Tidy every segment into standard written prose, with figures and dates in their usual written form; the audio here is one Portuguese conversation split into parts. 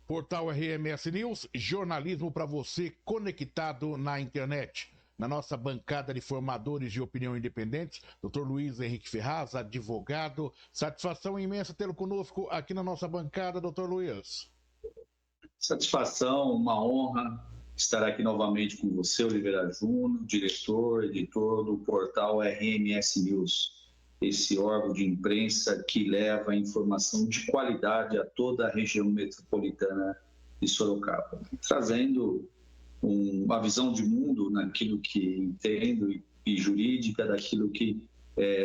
Portal RMS News, jornalismo para você conectado na internet. Na nossa bancada de formadores de opinião independentes, Dr. Luiz Henrique Ferraz, advogado. Satisfação imensa tê-lo conosco aqui na nossa bancada, Dr. Luiz. Satisfação, uma honra estar aqui novamente com você, Oliveira Júnior, diretor, editor do portal RMS News, esse órgão de imprensa que leva informação de qualidade a toda a região metropolitana de Sorocaba, trazendo uma visão de mundo naquilo que entendo e jurídica daquilo que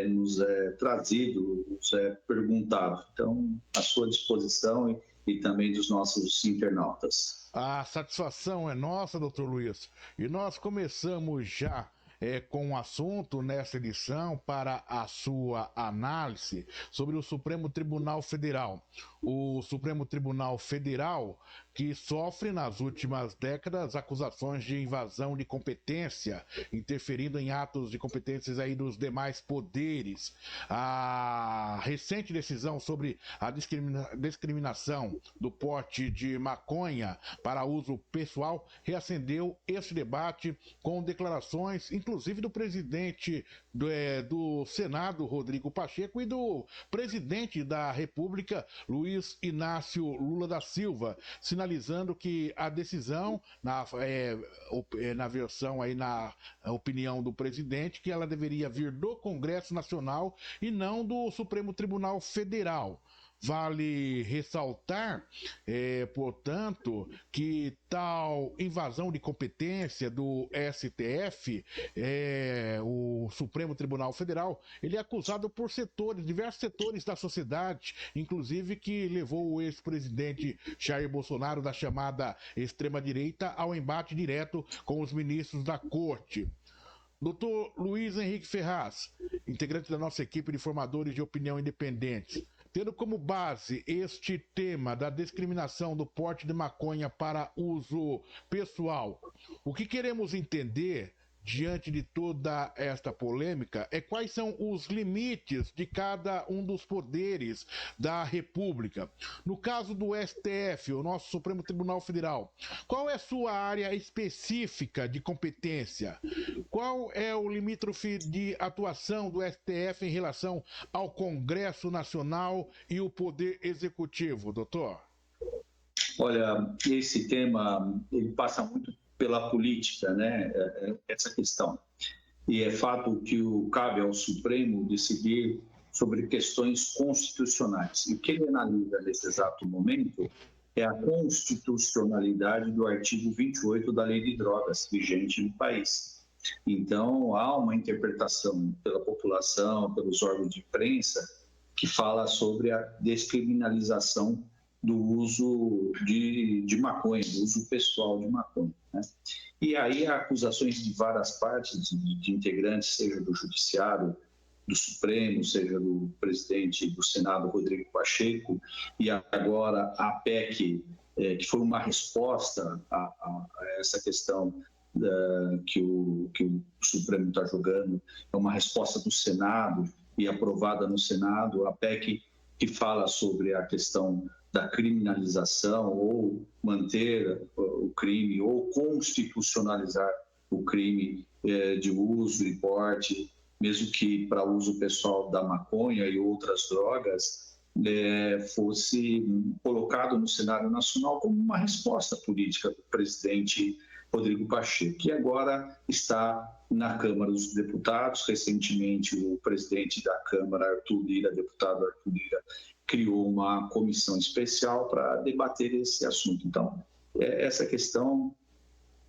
nos é trazido, nos é perguntado. Então, à sua disposição e também dos nossos internautas. A satisfação é nossa, doutor Luiz. E nós começamos já com o assunto nessa edição para a sua análise sobre o Supremo Tribunal Federal. O Supremo Tribunal Federal que sofre nas últimas décadas acusações de invasão de competência, interferindo em atos de competências aí dos demais poderes. A recente decisão sobre a discriminação do porte de maconha para uso pessoal reacendeu esse debate com declarações, inclusive do presidente do Senado, Rodrigo Pacheco, e do presidente da República, Luiz Inácio Lula da Silva, sinalizando que a decisão, na versão aí, na opinião do presidente, que ela deveria vir do Congresso Nacional e não do Supremo Tribunal Federal. Vale ressaltar, portanto, que tal invasão de competência do STF, o Supremo Tribunal Federal, ele é acusado por diversos setores da sociedade, inclusive que levou o ex-presidente Jair Bolsonaro da chamada extrema-direita ao embate direto com os ministros da Corte. Dr. Luiz Henrique Ferraz, integrante da nossa equipe de formadores de opinião independentes, tendo como base este tema da discriminação do porte de maconha para uso pessoal, o que queremos entender diante de toda esta polêmica é quais são os limites de cada um dos poderes da República. No caso do STF, o nosso Supremo Tribunal Federal, qual é a sua área específica de competência? Qual é o limítrofe de atuação do STF em relação ao Congresso Nacional e o Poder Executivo, doutor? Olha, esse tema ele passa muito pela política, né? Essa questão. E é fato que cabe ao Supremo decidir sobre questões constitucionais. E o que ele analisa nesse exato momento é a constitucionalidade do artigo 28 da Lei de Drogas, vigente no país. Então, há uma interpretação pela população, pelos órgãos de imprensa, que fala sobre a descriminalização do uso de maconha, do uso pessoal de maconha, né? E aí há acusações de várias partes, de integrantes, seja do Judiciário, do Supremo, seja do presidente do Senado, Rodrigo Pacheco, e agora a PEC, que foi uma resposta a essa questão que o Supremo está jogando, é uma resposta do Senado e aprovada no Senado, a PEC que fala sobre a questão da criminalização ou manter o crime ou constitucionalizar o crime de uso e porte, mesmo que para uso pessoal da maconha e outras drogas, fosse colocado no cenário nacional como uma resposta política do presidente Rodrigo Pacheco, que agora está na Câmara dos Deputados. Recentemente, o presidente da Câmara, deputado Arthur Lira, criou uma comissão especial para debater esse assunto. Então, essa questão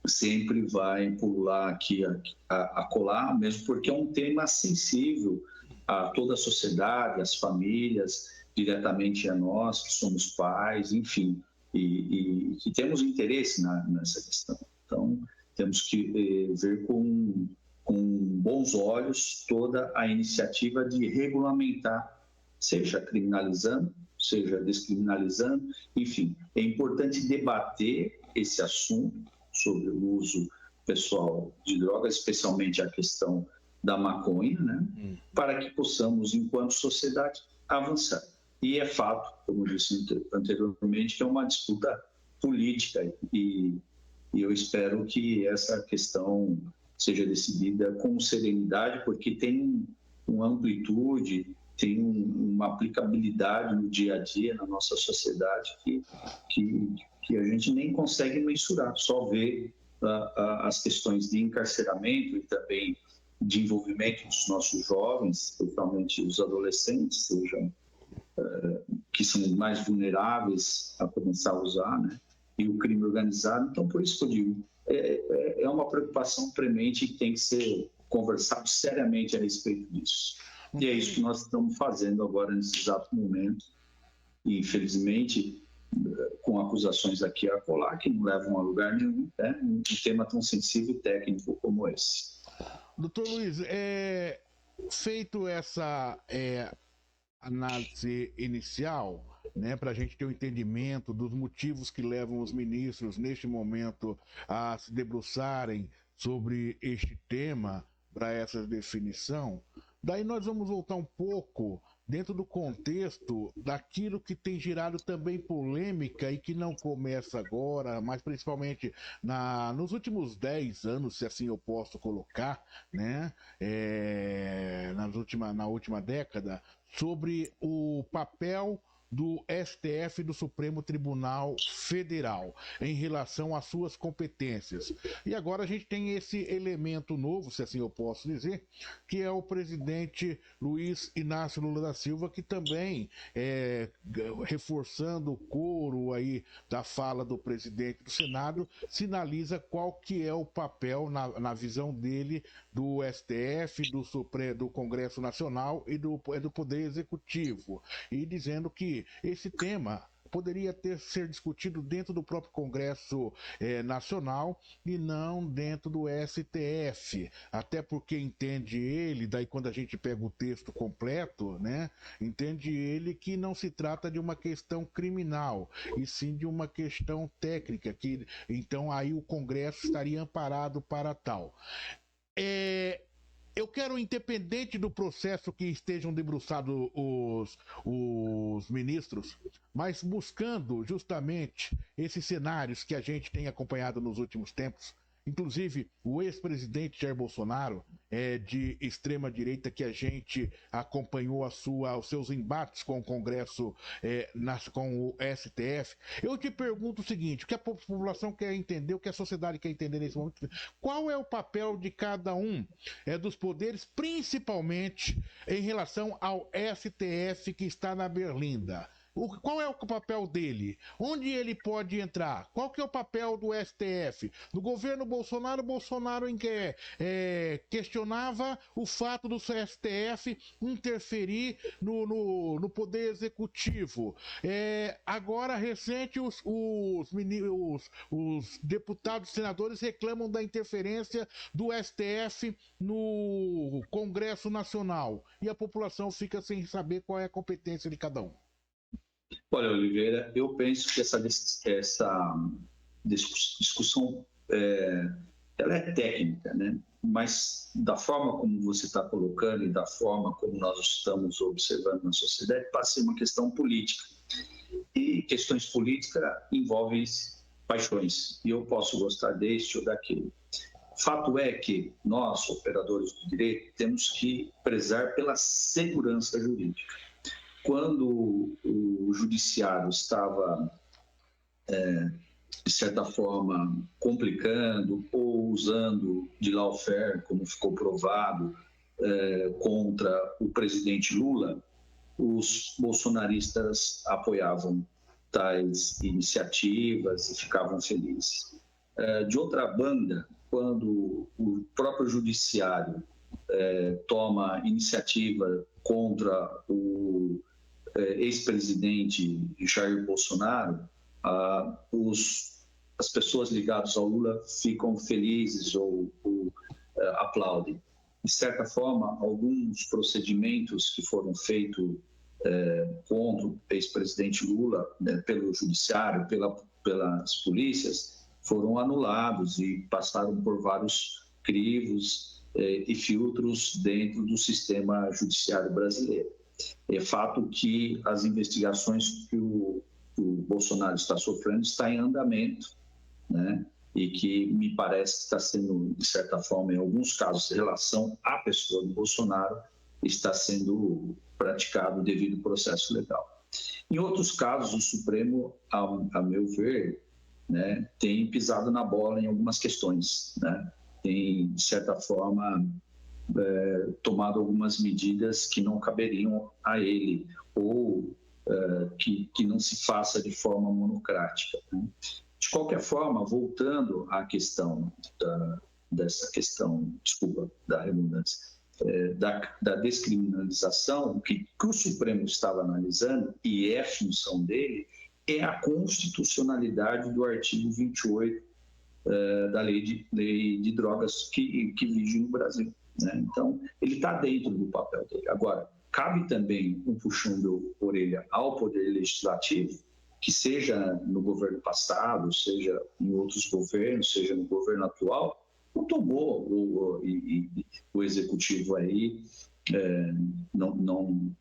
sempre vai pular aqui a colar, mesmo porque é um tema sensível a toda a sociedade, às famílias, diretamente a nós, que somos pais, enfim, e que temos interesse nessa questão. Então, temos que ver com bons olhos toda a iniciativa de regulamentar, seja criminalizando, seja descriminalizando, enfim. É importante debater esse assunto sobre o uso pessoal de drogas, especialmente a questão da maconha, né? Para que possamos, enquanto sociedade, avançar. E é fato, como eu disse anteriormente, que é uma disputa política e eu espero que essa questão seja decidida com serenidade, porque tem uma amplitude, tem uma aplicabilidade no dia a dia, na nossa sociedade, que a gente nem consegue mensurar, só ver as questões de encarceramento e também de envolvimento dos nossos jovens, principalmente os adolescentes, que são mais vulneráveis a começar a usar, né? E o crime organizado. Então, por isso que eu digo, é uma preocupação premente que tem que ser conversado seriamente a respeito disso. E é isso que nós estamos fazendo agora, nesse exato momento. E, infelizmente, com acusações aqui e acolá, que não levam a lugar nenhum, né? Um tema tão sensível e técnico como esse. Doutor Luiz, feito essa análise inicial, né, para a gente ter um entendimento dos motivos que levam os ministros, neste momento, a se debruçarem sobre este tema, para essa definição, daí nós vamos voltar um pouco dentro do contexto daquilo que tem gerado também polêmica e que não começa agora, mas principalmente nos últimos 10 anos, se assim eu posso colocar, né, na última década, sobre o papel do STF, do Supremo Tribunal Federal, em relação às suas competências. E agora a gente tem esse elemento novo, se assim eu posso dizer, que é o presidente Luiz Inácio Lula da Silva, que também, reforçando o coro aí da fala do presidente do Senado, sinaliza qual que é o papel, na visão dele, do STF, do Congresso Nacional e do Poder Executivo, e dizendo que esse tema poderia ser discutido dentro do próprio Congresso Nacional e não dentro do STF, até porque entende ele, daí quando a gente pega o texto completo, né, entende ele que não se trata de uma questão criminal, e sim de uma questão técnica, que então aí o Congresso estaria amparado para tal. Eu quero, independente do processo que estejam debruçados os ministros, mas buscando justamente esses cenários que a gente tem acompanhado nos últimos tempos, inclusive o ex-presidente Jair Bolsonaro, de extrema-direita, que a gente acompanhou os seus embates com o Congresso, com o STF. Eu te pergunto o seguinte, o que a população quer entender, o que a sociedade quer entender nesse momento, qual é o papel de cada um dos poderes, principalmente em relação ao STF que está na Berlinda? Qual é o papel dele? Onde ele pode entrar? Qual que é o papel do STF? No governo Bolsonaro, questionava o fato do STF interferir no Poder Executivo. Agora, recente, os deputados e senadores reclamam da interferência do STF no Congresso Nacional. E a população fica sem saber qual é a competência de cada um. Olha, Oliveira, eu penso que essa discussão ela é técnica, né? Mas da forma como você está colocando e da forma como nós estamos observando na sociedade, passa a ser uma questão política. E questões políticas envolvem paixões. E eu posso gostar deste ou daquele. Fato é que nós, operadores do direito, temos que prezar pela segurança jurídica. Quando o judiciário estava, de certa forma, complicando ou usando de lawfare, como ficou provado, contra o presidente Lula, os bolsonaristas apoiavam tais iniciativas e ficavam felizes. De outra banda, quando o próprio judiciário toma iniciativa contra o ex-presidente Jair Bolsonaro, as pessoas ligadas ao Lula ficam felizes ou aplaudem. De certa forma, alguns procedimentos que foram feitos contra o ex-presidente Lula, pelo judiciário, pelas polícias, foram anulados e passaram por vários crivos e filtros dentro do sistema judiciário brasileiro. É fato que as investigações que o o Bolsonaro está sofrendo está em andamento, né? E que me parece que está sendo, de certa forma, em alguns casos, em relação à pessoa do Bolsonaro, está sendo praticado devido ao processo legal. Em outros casos, o Supremo, a meu ver, né, tem pisado na bola em algumas questões, né? Tem, de certa forma, tomado algumas medidas que não caberiam a ele, ou que não se faça de forma monocrática, né? De qualquer forma, voltando à questão dessa questão, desculpa, da redundância, da descriminalização, o que o Supremo estava analisando, e é função dele, é a constitucionalidade do artigo 28 da lei de drogas que vige no Brasil, né? Então, ele está dentro do papel dele. Agora, cabe também um puxão de orelha ao Poder Legislativo, que seja no governo passado, seja em outros governos, seja no governo atual, não tomou o executivo aí, não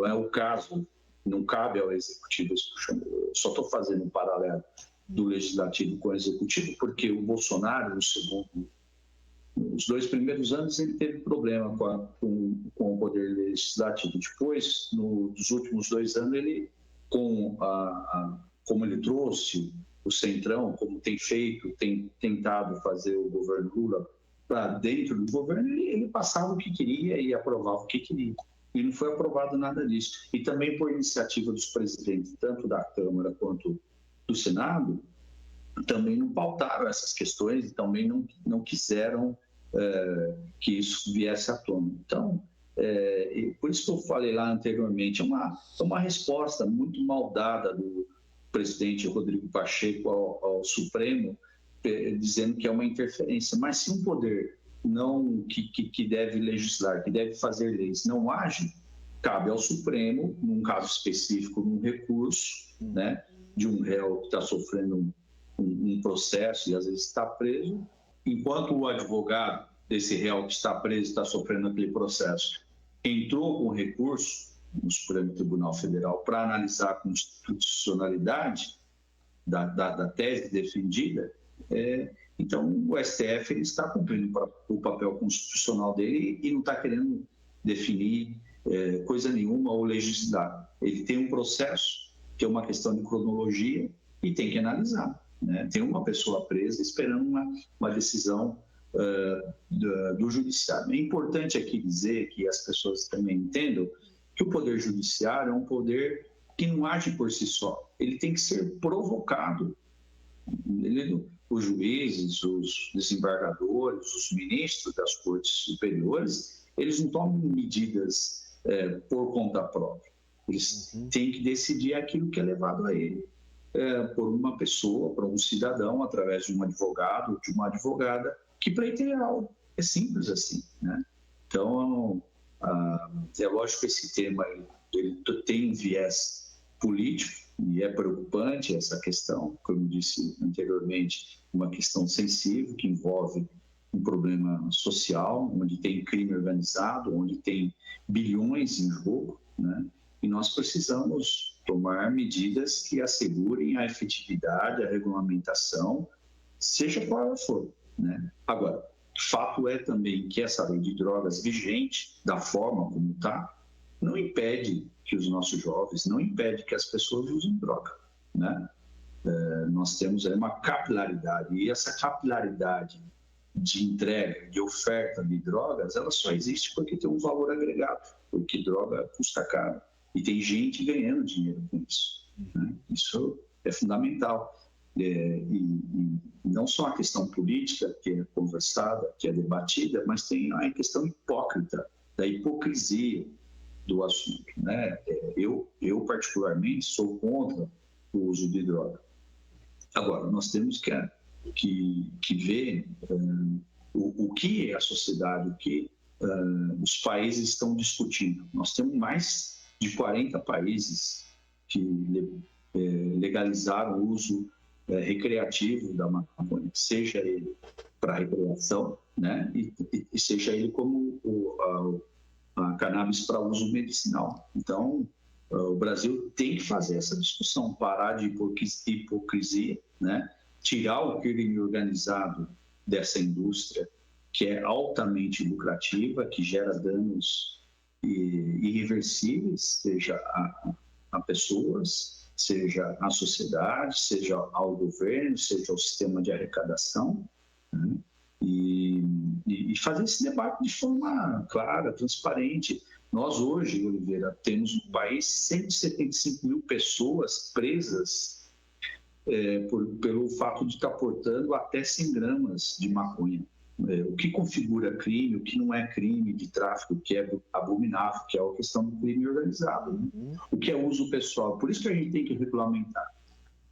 é o caso, não cabe ao executivo esse puxão. Eu só estou fazendo um paralelo do legislativo com o executivo, porque o Bolsonaro, nos 2 primeiros anos, ele teve problema com o poder legislativo. Depois, nos últimos 2 anos, ele, como ele trouxe o Centrão, como tem tentado fazer o governo Lula para dentro do governo, ele passava o que queria e aprovava o que queria. E não foi aprovado nada disso. E também por iniciativa dos presidentes, tanto da Câmara quanto do Senado, também não pautaram essas questões e também não quiseram que isso viesse à tona. Então, por isso que eu falei lá anteriormente, é uma resposta muito mal dada do presidente Rodrigo Pacheco ao Supremo, dizendo que é uma interferência. Mas se um poder que deve legislar, que deve fazer leis, não age, cabe ao Supremo, num caso específico, num recurso, né, de um réu que está sofrendo um processo e às vezes está preso, enquanto o advogado desse réu que está preso, está sofrendo aquele processo, entrou com recurso no Supremo Tribunal Federal para analisar a constitucionalidade da tese defendida, então o STF ele está cumprindo o papel constitucional dele e não está querendo definir coisa nenhuma ou legislar. Ele tem um processo que é uma questão de cronologia e tem que analisar, né? Tem uma pessoa presa esperando uma decisão do judiciário. É importante aqui dizer, que as pessoas também entendam, que o Poder Judiciário é um poder que não age por si só. Ele tem que ser provocado. Os juízes, os desembargadores, os ministros das cortes superiores, eles não tomam medidas por conta própria. Eles têm que decidir aquilo que é levado a ele por uma pessoa, por um cidadão, através de um advogado, de uma advogada, que pleiteia algo. É simples assim, né? Então, é lógico que esse tema ele tem um viés político e é preocupante essa questão, como eu disse anteriormente, uma questão sensível que envolve um problema social, onde tem crime organizado, onde tem bilhões em jogo, né? E nós precisamos tomar medidas que assegurem a efetividade, a regulamentação, seja qual ela for, né? Agora, fato é também que essa lei de drogas vigente, da forma como está, não impede que os nossos jovens, não impede que as pessoas usem droga, né? Nós temos aí uma capilaridade, e essa capilaridade de entrega, de oferta de drogas, ela só existe porque tem um valor agregado, porque droga custa caro, e tem gente ganhando dinheiro com isso, né? Isso é fundamental. E não só a questão política, que é conversada, que é debatida, mas tem a questão hipócrita, da hipocrisia do assunto, né? Eu particularmente, sou contra o uso de droga. Agora, nós temos que ver o que a sociedade, o que os países estão discutindo. Nós temos mais de 40 países que legalizaram o uso recreativo da maconha, seja ele para recreação, né? E seja ele como a cannabis para uso medicinal. Então, O Brasil tem que fazer essa discussão, parar de hipocrisia, né? Tirar o crime organizado dessa indústria, que é altamente lucrativa, que gera danos irreversíveis, seja a pessoas, seja à sociedade, seja ao governo, seja ao sistema de arrecadação, né? E fazer esse debate de forma clara, transparente. Nós hoje, Oliveira, temos no país 175 mil pessoas presas pelo fato de estar portando até 100 gramas de maconha. O que configura crime, o que não é crime de tráfico, o que é abominável, que é a questão do crime organizado, né? O que é uso pessoal. Por isso que a gente tem que regulamentar,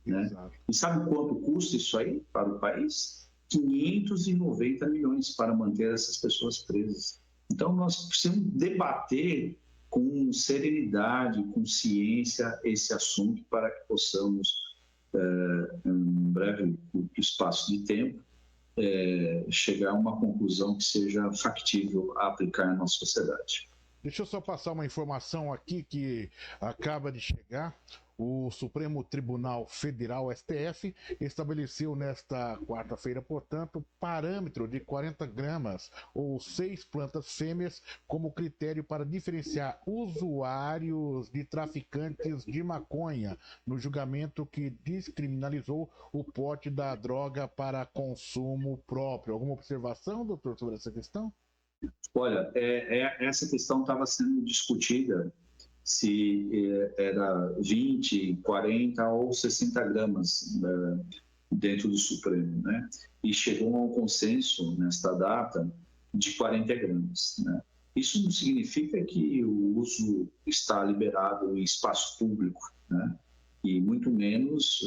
né? E sabe quanto custa isso aí para o país? 590 milhões para manter essas pessoas presas. Então, nós precisamos debater com serenidade, com ciência, esse assunto para que possamos, em um breve espaço de tempo, chegar a uma conclusão que seja factível a aplicar na nossa sociedade. Deixa eu só passar uma informação aqui que acaba de chegar. O Supremo Tribunal Federal, STF, estabeleceu nesta quarta-feira, portanto, parâmetro de 40 gramas ou 6 plantas fêmeas como critério para diferenciar usuários de traficantes de maconha no julgamento que descriminalizou o porte da droga para consumo próprio. Alguma observação, doutor, sobre essa questão? Olha, essa questão estava sendo discutida se era 20, 40 ou 60 gramas dentro do Supremo, né? E chegou a um consenso nesta data de 40 gramas, né? Isso não significa que o uso está liberado em espaço público, né? E muito menos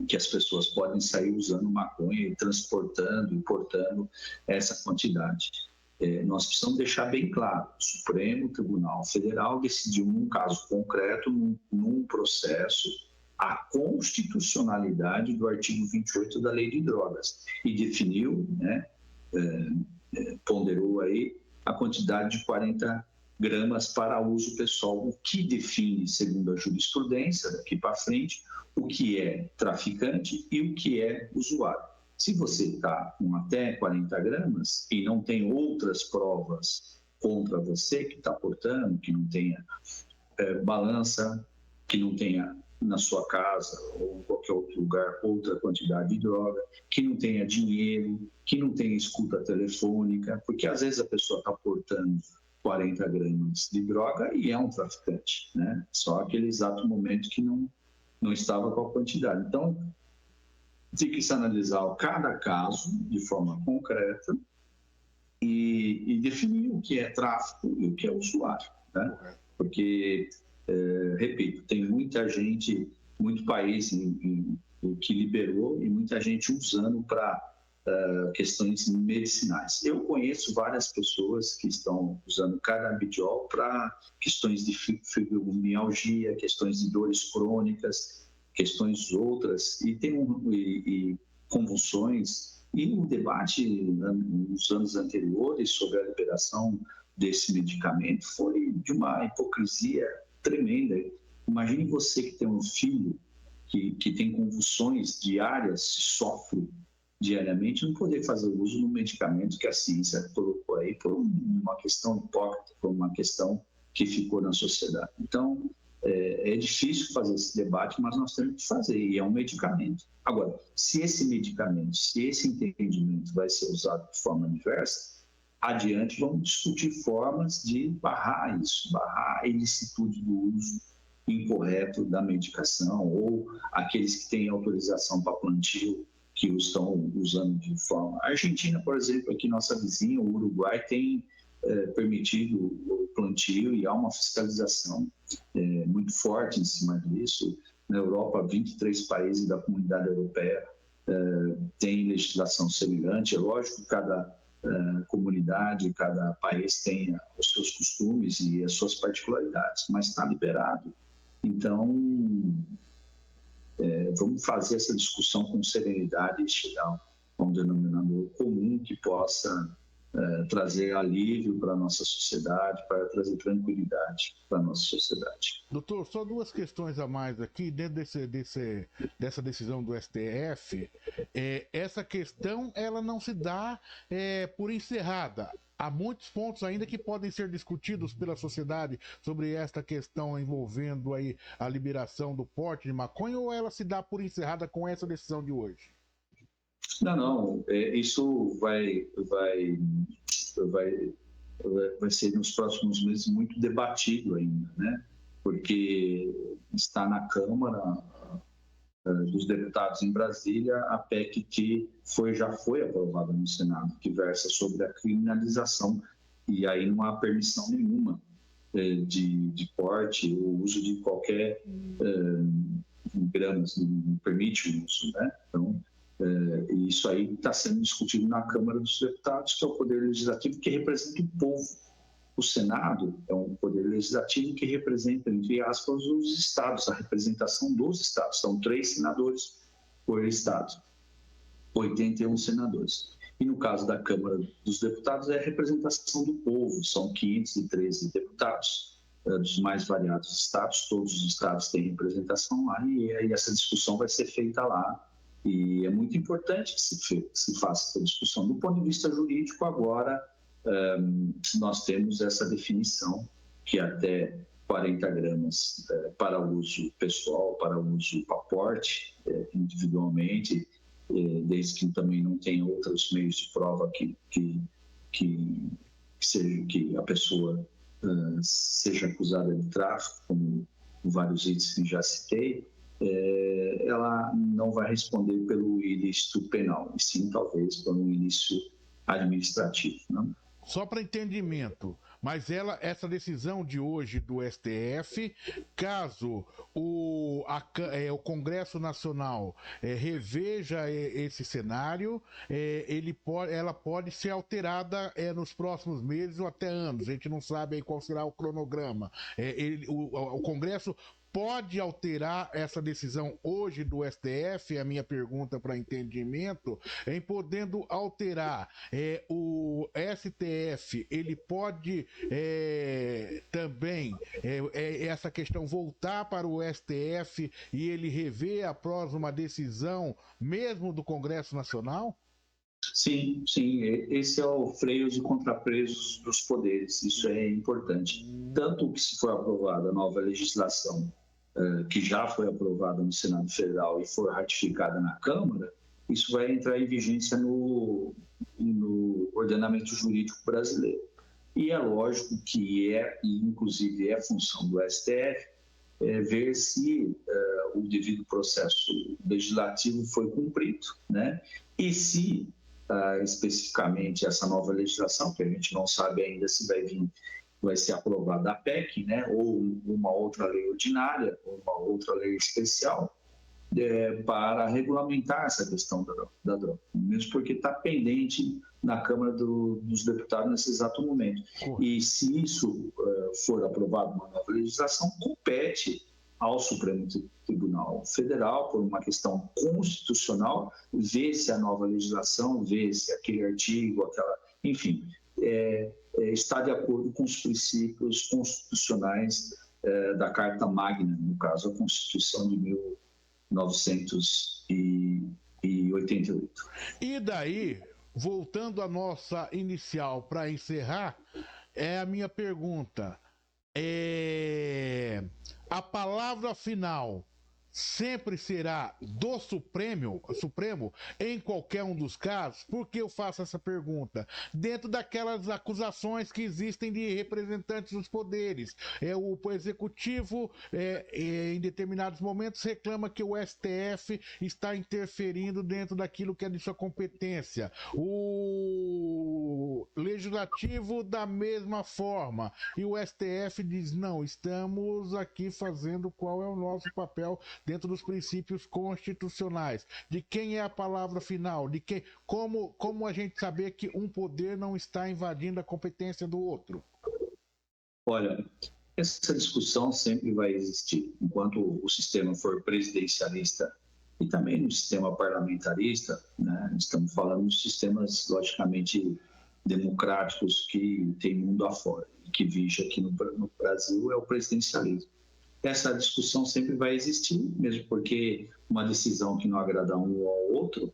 que as pessoas podem sair usando maconha e transportando, importando essa quantidade. Nós precisamos deixar bem claro, o Supremo Tribunal Federal decidiu num caso concreto, num processo, a constitucionalidade do artigo 28 da Lei de Drogas e definiu, né, ponderou aí a quantidade de 40 gramas para uso pessoal, o que define, segundo a jurisprudência, daqui para frente, o que é traficante e o que é usuário. Se você está com até 40 gramas e não tem outras provas contra você que está portando, que não tenha balança, que não tenha na sua casa ou em qualquer outro lugar outra quantidade de droga, que não tenha dinheiro, que não tenha escuta telefônica, porque às vezes a pessoa está portando 40 gramas de droga e é um traficante, né? Só aquele exato momento que não estava com a quantidade. Então, tem que se analisar cada caso de forma concreta e definir o que é tráfico e o que é usuário, né? Porque, repito, tem muita gente, muito país que liberou e muita gente usando para questões medicinais. Eu conheço várias pessoas que estão usando canabidiol para questões de fibromialgia, questões de dores crônicas, questões outras, e convulsões, e o debate nos anos anteriores sobre a liberação desse medicamento foi de uma hipocrisia tremenda. Imagine você que tem um filho que tem convulsões diárias, sofre diariamente, não poder fazer uso de um medicamento que a ciência colocou aí por uma questão hipócrita, por uma questão que ficou na sociedade. Então, é difícil fazer esse debate, mas nós temos que fazer, e é um medicamento. Agora, se esse medicamento, se esse entendimento vai ser usado de forma diversa, adiante vamos discutir formas de barrar isso, barrar a ilicitude do uso incorreto da medicação, ou aqueles que têm autorização para plantio, que o estão usando de forma... A Argentina, por exemplo, aqui nossa vizinha, o Uruguai, tem permitido o plantio e há uma fiscalização muito forte em cima disso. Na Europa, 23 países da comunidade europeia têm legislação semelhante. É lógico que cada comunidade, cada país tem os seus costumes e as suas particularidades, mas está liberado. Então, vamos fazer essa discussão com serenidade e chegar a um denominador comum que possa trazer alívio para a nossa sociedade, para trazer tranquilidade para a nossa sociedade. Doutor, só duas questões a mais aqui, dentro dessa decisão do STF. Essa questão ela não se dá por encerrada. Há muitos pontos ainda que podem ser discutidos pela sociedade sobre esta questão envolvendo aí a liberação do porte de maconha, ou ela se dá por encerrada com essa decisão de hoje? Não, isso vai ser nos próximos meses muito debatido ainda, né? Porque está na Câmara dos Deputados em Brasília a PEC que já foi aprovada no Senado, que versa sobre a criminalização, e aí não há permissão nenhuma de porte ou uso de qualquer gramas, não permite o uso, né? Então, isso aí está sendo discutido na Câmara dos Deputados, que é o Poder Legislativo que representa o povo. O Senado é um Poder Legislativo que representa, entre aspas, os estados, a representação dos estados. São 3 senadores por estado, 81 senadores. E no caso da Câmara dos Deputados é a representação do povo, são 513 deputados dos mais variados estados, todos os estados têm representação lá, e aí essa discussão vai ser feita lá. E é muito importante que se faça essa discussão. Do ponto de vista jurídico, agora nós temos essa definição que até 40 gramas para uso pessoal, para uso aporte individualmente, desde que também não tenha outros meios de prova que a pessoa seja acusada de tráfico, como vários itens que já citei, ela não vai responder pelo ilícito penal, e sim talvez pelo ilícito administrativo, não? Só para entendimento, mas essa decisão de hoje do STF, caso o Congresso Nacional reveja esse cenário, ela pode ser alterada nos próximos meses ou até anos. A gente não sabe aí qual será o cronograma. O Congresso pode alterar essa decisão hoje do STF, a minha pergunta para entendimento, em podendo alterar o STF, ele pode também essa questão voltar para o STF e ele rever após uma decisão mesmo do Congresso Nacional? Sim, esse é o freios e contrapesos dos poderes, isso é importante. Tanto que se for aprovada a nova legislação que já foi aprovada no Senado Federal e for ratificada na Câmara, isso vai entrar em vigência no ordenamento jurídico brasileiro. E é lógico que inclusive é função do STF, ver se o devido processo legislativo foi cumprido, né? E se especificamente essa nova legislação, que a gente não sabe ainda se vai ser aprovada a PEC, né, ou uma outra lei ordinária, ou uma outra lei especial, para regulamentar essa questão da droga, mesmo porque está pendente na Câmara dos Deputados nesse exato momento. E se isso for aprovado uma nova legislação, compete ao Supremo Tribunal Federal, por uma questão constitucional, ver se a nova legislação, ver se aquele artigo, enfim, está de acordo com os princípios constitucionais da Carta Magna, no caso, a Constituição de 1988. E daí, voltando à nossa inicial para encerrar, a minha pergunta. A palavra final sempre será do Supremo em qualquer um dos casos? Por que eu faço essa pergunta? Dentro daquelas acusações que existem de representantes dos poderes. O Executivo, em determinados momentos, reclama que o STF está interferindo dentro daquilo que é de sua competência. O Legislativo, da mesma forma. E o STF diz, não, estamos aqui fazendo qual é o nosso papel dentro dos princípios constitucionais. De quem é a palavra final? De quem? Como a gente saber que um poder não está invadindo a competência do outro? Olha, essa discussão sempre vai existir. Enquanto o sistema for presidencialista e também no sistema parlamentarista, né, estamos falando de sistemas, logicamente, democráticos que tem mundo afora, que vige aqui no Brasil é o presidencialismo. Essa discussão sempre vai existir, mesmo porque uma decisão que não agrada um ou ao outro,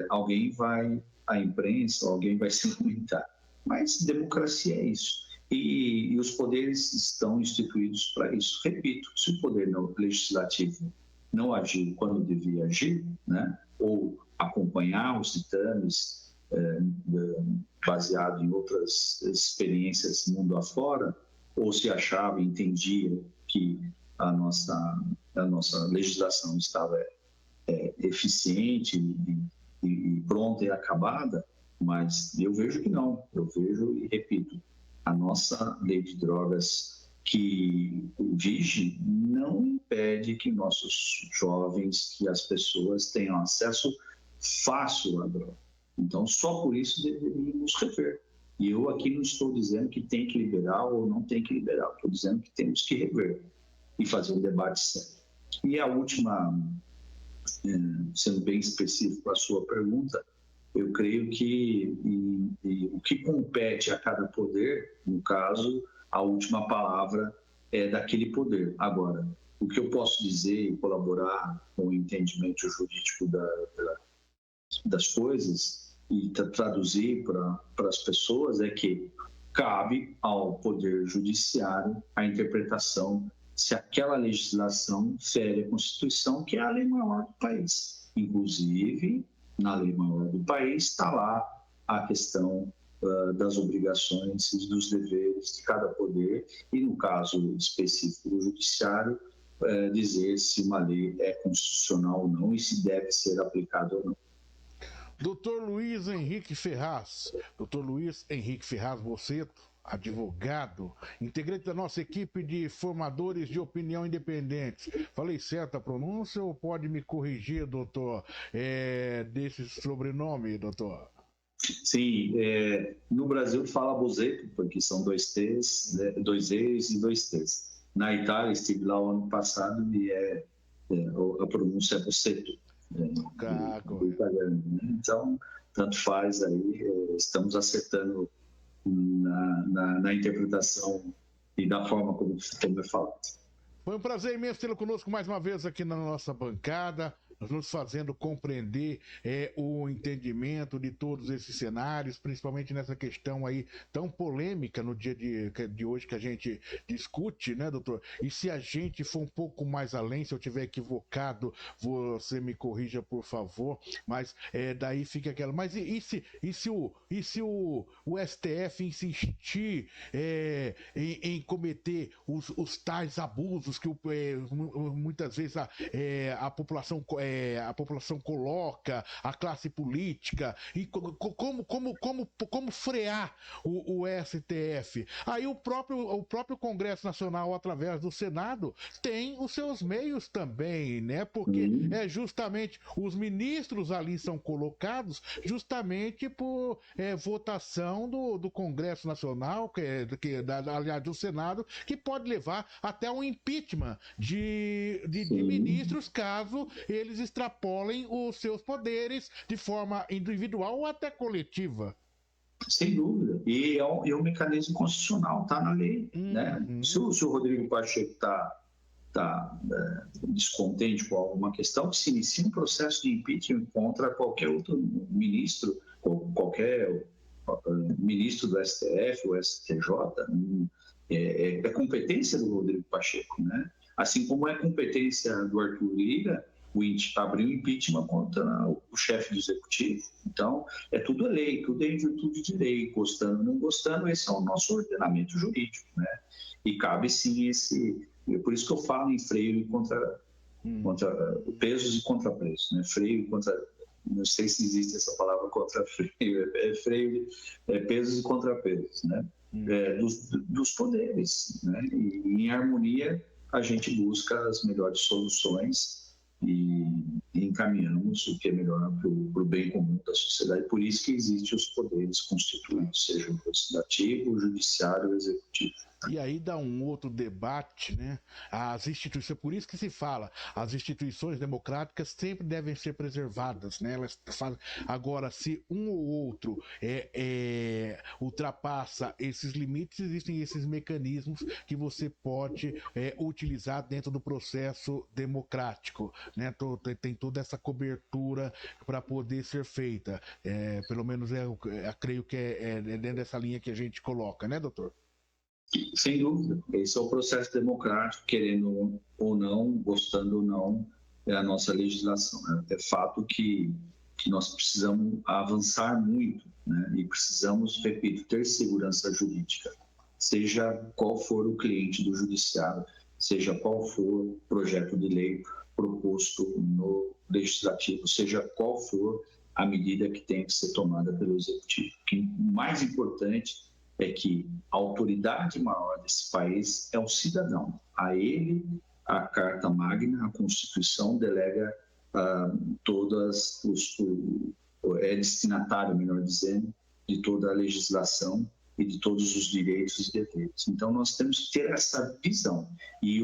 alguém vai, a imprensa, alguém vai se comentar. Mas democracia é isso. E os poderes estão instituídos para isso. Repito, se o poder legislativo não agiu quando devia agir, né, ou acompanhar os ditames baseado em outras experiências mundo afora, ou se achava e entendia que a nossa legislação estava eficiente e pronta e acabada, mas eu vejo que não. Eu vejo e repito, a nossa lei de drogas que vige não impede que nossos jovens, que as pessoas tenham acesso fácil à droga. Então, só por isso deveríamos rever. E eu aqui não estou dizendo que tem que liberar ou não tem que liberar, estou dizendo que temos que rever e fazer um debate sério. E a última, sendo bem específico para a sua pergunta, eu creio que o que compete a cada poder, no caso, a última palavra é daquele poder. Agora, o que eu posso dizer e colaborar com o entendimento jurídico das coisas e traduzir para as pessoas é que cabe ao Poder Judiciário a interpretação se aquela legislação fere a Constituição, que é a lei maior do país. Inclusive, na lei maior do país está lá a questão das obrigações e dos deveres de cada poder e, no caso específico do Judiciário, dizer se uma lei é constitucional ou não e se deve ser aplicada ou não. Dr. Luiz Henrique Ferraz, você, advogado, integrante da nossa equipe de formadores de opinião independentes. Falei certo a pronúncia ou pode me corrigir, doutor, desse sobrenome, doutor? Sim, no Brasil fala Buseto, porque são 2 T's, né, 2 E's e 2 T's. Na Itália, estive lá o ano passado e a pronúncia é Buseto. Italiano, né? Então, tanto faz aí, estamos acertando na interpretação e da forma como é falado. Foi um prazer imenso tê-lo conosco mais uma vez aqui na nossa bancada, nos fazendo compreender o entendimento de todos esses cenários, principalmente nessa questão aí tão polêmica no dia de hoje que a gente discute, né, doutor? E se a gente for um pouco mais além, se eu tiver equivocado, você me corrija, por favor, mas daí fica aquela... Mas e se o STF insistir em cometer os tais abusos que muitas vezes a população coloca, a classe política, e como frear o STF? Aí o próprio Congresso Nacional, através do Senado, tem os seus meios também, né? Porque justamente os ministros ali são colocados justamente por votação do Congresso Nacional, aliás, do Senado, que pode levar até um impeachment de ministros, caso eles extrapolem os seus poderes de forma individual ou até coletiva. Sem dúvida. E é um mecanismo constitucional, está na lei. Né? Se o Rodrigo Pacheco está descontente com alguma questão, que se inicie um processo de impeachment contra qualquer outro ministro, qualquer ministro do STF ou STJ, é competência do Rodrigo Pacheco, né? Assim como é competência do Arthur Lira abrir um impeachment contra o chefe do executivo. Então, tudo é lei, tudo é em virtude de lei, gostando ou não gostando, esse é o nosso ordenamento jurídico, né? E cabe sim por isso que eu falo em freio e contra pesos e contrapesos, né? Freio e contra, não sei se existe essa palavra contra freio, freio, pesos e contrapesos, né? Dos poderes, né? E em harmonia a gente busca as melhores soluções e encaminhamos o que é melhor para o bem comum da sociedade. Por isso que existem os poderes constituídos, seja o legislativo, o judiciário e o executivo. E aí dá um outro debate, né? As instituições, por isso que se fala, as instituições democráticas sempre devem ser preservadas, né? Elas fazem. Agora, se um ou outro ultrapassa esses limites, existem esses mecanismos que você pode utilizar dentro do processo democrático, né? Tem toda essa cobertura para poder ser feita. Pelo menos eu creio que é dentro dessa linha que a gente coloca, né, doutor? Sem dúvida, esse é o processo democrático, querendo ou não, gostando ou não, é a nossa legislação. É fato que nós precisamos avançar muito, né? E precisamos, repito, ter segurança jurídica, seja qual for o cliente do judiciário, seja qual for o projeto de lei proposto no legislativo, seja qual for a medida que tem que ser tomada pelo executivo. O mais importante é que a autoridade maior desse país é o cidadão. A ele, a Carta Magna, a Constituição, delega é destinatário, melhor dizendo, de toda a legislação e de todos os direitos e deveres. Então, nós temos que ter essa visão. E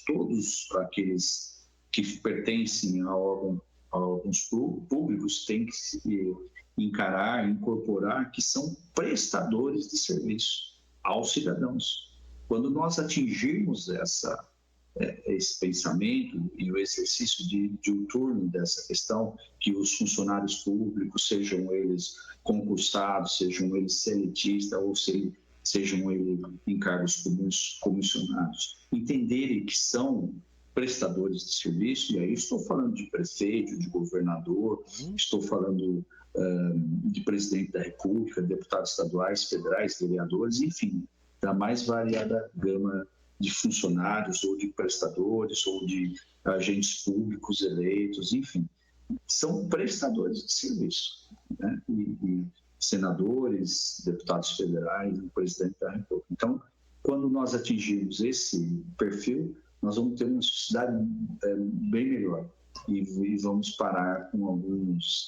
todos aqueles que pertencem a órgãos públicos têm que se encarar, incorporar que são prestadores de serviço aos cidadãos. Quando nós atingirmos esse pensamento e o exercício diuturno dessa questão, que os funcionários públicos, sejam eles concursados, sejam eles seletistas ou sejam eles em cargos comuns, comissionados, entenderem que são prestadores de serviço, e aí estou falando de prefeito, de governador, estou falando de presidente da República, deputados estaduais, federais, vereadores, enfim, da mais variada gama de funcionários ou de prestadores ou de agentes públicos eleitos, enfim, são prestadores de serviço, né? E senadores, deputados federais, o presidente da República. Então, quando nós atingirmos esse perfil, nós vamos ter uma sociedade bem melhor e vamos parar com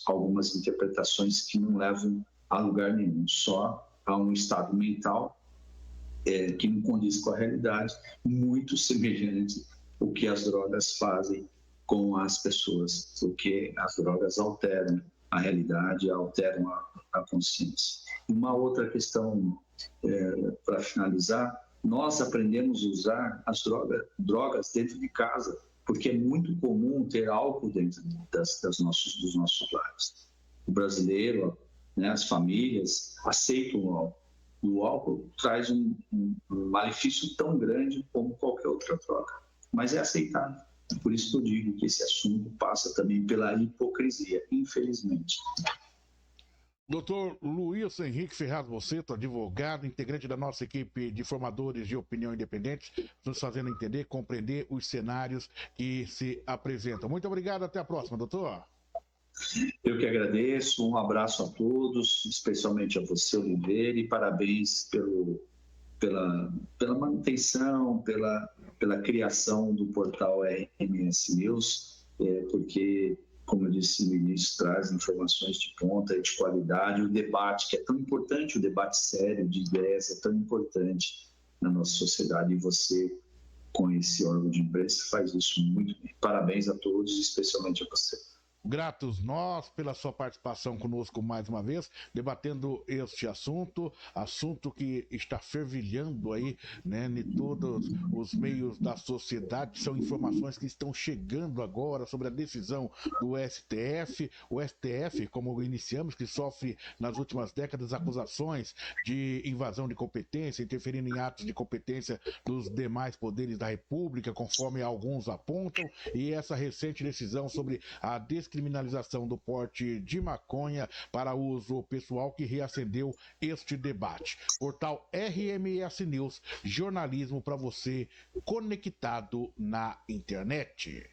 algumas interpretações que não levam a lugar nenhum, só a um estado mental que não condiz com a realidade, muito semelhante ao que as drogas fazem com as pessoas, porque as drogas alteram a realidade, alteram a consciência. Uma outra questão, para finalizar, nós aprendemos a usar as drogas dentro de casa, porque é muito comum ter álcool dentro dos nossos lares. O brasileiro, né, as famílias aceitam o álcool. O álcool traz um malefício tão grande como qualquer outra droga, mas é aceitável. Por isso que eu digo que esse assunto passa também pela hipocrisia, infelizmente. Doutor Luiz Henrique Ferraz Bossetto, advogado, integrante da nossa equipe de formadores de opinião independentes, nos fazendo entender, compreender os cenários que se apresentam. Muito obrigado, até a próxima, doutor. Eu que agradeço, um abraço a todos, especialmente a você, Oliveira, e parabéns pela manutenção, pela criação do portal RMS News, porque, como eu disse no início, traz informações de ponta e de qualidade. O debate, que é tão importante, o debate sério de ideias é tão importante na nossa sociedade, e você, com esse órgão de imprensa, faz isso muito bem. Parabéns a todos, especialmente a você. Gratos nós pela sua participação conosco mais uma vez, debatendo este assunto que está fervilhando aí, né, em todos os meios da sociedade. São informações que estão chegando agora sobre a decisão do STF. O STF, como iniciamos, que sofre nas últimas décadas acusações de invasão de competência, interferindo em atos de competência dos demais poderes da República, conforme alguns apontam, e essa recente decisão sobre a descriminalização do porte de maconha para uso pessoal que reacendeu este debate. Portal RMS News, jornalismo para você conectado na internet.